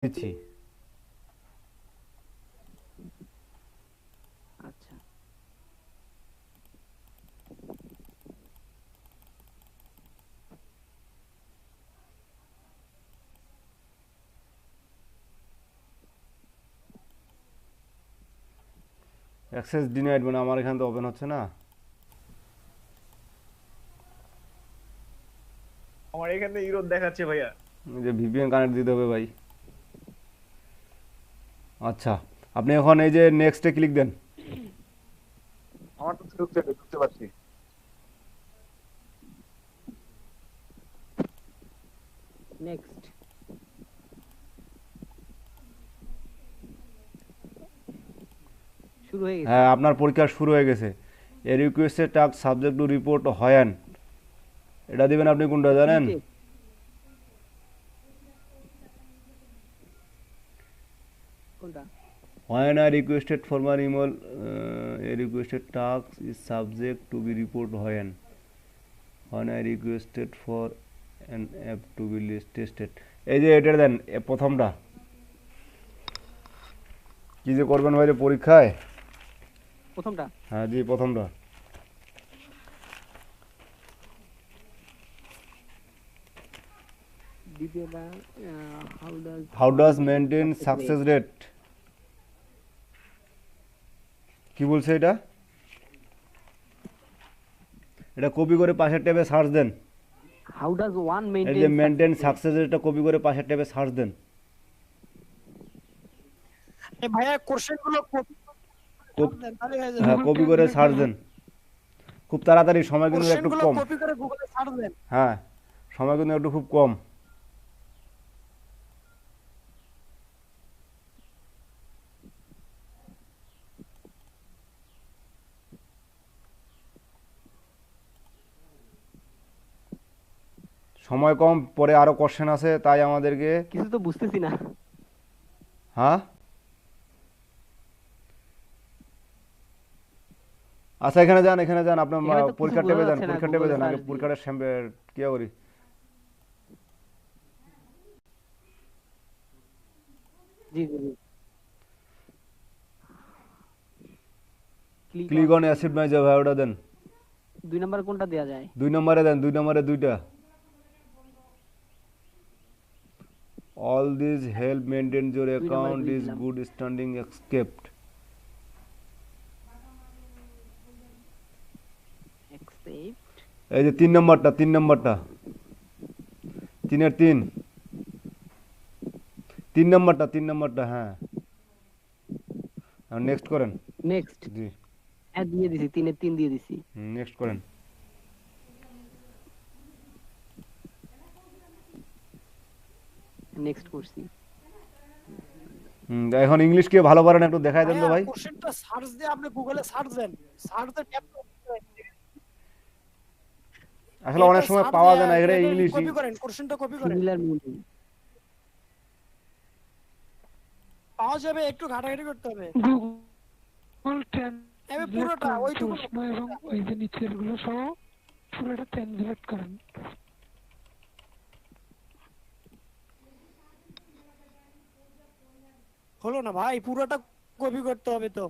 দিচ্ছি। আচ্ছা, access denied মানে আমার এখানে তো ওপেন হচ্ছে না। আমার এখানে ইউরোপ দেখাচ্ছে ভাইয়া। এই যে ভিপিএন কানেক্ট দিতে হবে ভাই। আচ্ছা, আপনি এখন এই যে নেক্সটে ক্লিক দেন। আমার তো ঢুকতে পারছি। নেক্সট শুরু হয়ে গেছে। হ্যাঁ, আপনার পরীক্ষা শুরু হয়ে গেছে। A requested task subject to report হয়ান, এটা দিবেন। আপনি কোনটা জানেন? ক্লিকে কোনটা? When I requested for my email, a requested task is subject to be report when I requested for an app to be list tested. এই যে এটা দেন, প্রথমটা কি যে করবেন ভাই পরীক্ষায়। প্রথমটা হ্যাঁ জি, প্রথমটা। দ্বিতীয়টা how does maintain success rate, কি বলছে এটা? এটা কপি করে পাশের ট্যাবে সার্চ দেন। হাউ ডাজ ওয়ান এই যে মেইনটেইন মেনটেন সাকসেস রেটটা কপি করে পাশের ট্যাবে সার্চ দেন। ভাইয়া কোশ্চেন গুলো কপি কপ- দেন তাহলে হয়ে হ্যাঁ, যাবে। কপি করে সার্চ দেন। খুব তাড়াতাড়ি, সময় কিন্তু কোশ্চেন একটু গুলো কম। কপি করে গুগলে সার্চ দেন। হ্যাঁ, সময় কিন্তু একটু খুব কম। সময় কম, পরে আরো কোশ্চেন আছে, তাই আমাদেরকে। কিছু তো বুঝতেছি না। হ্যাঁ, আচ্ছা এখানে যান, এখানে যান, আপনার এখানে তো কিছু পরীক্ষার বোঝা টেবে যান, যাচ্ছে না পরীক্ষার টেবে গুগলে যান, আগে সার্চ দিয়ে। পরীক্ষাটা কি করি। জি জি জি। Click click on on acid my Java, ওটা দেন। 2 নাম্বার কোনটা দেয়া যায়? 2 নম্বরে দেন, 2 নম্বরে দুইটা। All this help maintain your 2 নাম্বারে অ্যাকাউন্ট 2 ইজ দিলাম। Good standing except. অ্যাকসেপ্ট। এই যে 3 নম্বরটা, 3 নম্বরটা, 3-এর 3, 3 নম্বরটা, 3 নম্বরটা, হ্যাঁ। নেক্সট করেন। নেক্সট। জি, হ্যাঁ দিয়ে দিছি, 3 এর 3 দিয়ে দিছি। নেক্সট করেন। নেক্সট করছি। এখন ইংলিশ কে ভালো পারেন একটু দেখাই দেন তো ভাইয়া ভাই। কোশ্চেনটা সার্চ দিয়ে আপনি গুগলে সার্চ দেন। সার্চ দিয়ে ট্যাপ আসলে অনেক সময় পাওয়া যায় না, এটা ইংলিশ। কপি করেন, কোশ্চেনটা কপি করেন। Similar meaning. পাওয়া যাবে, একটু ঘাটাঘাটি করতে হবে। গুগল এবে ট্রান্সলেট পুরোটা করেন ওইটুকু প্রশ্ন এবং ওই যে নিচের গুলো সহ পুরোটা ট্রান্সলেট করেন। হলো না ভাই, পুরোটা কপি করতে হবে তো।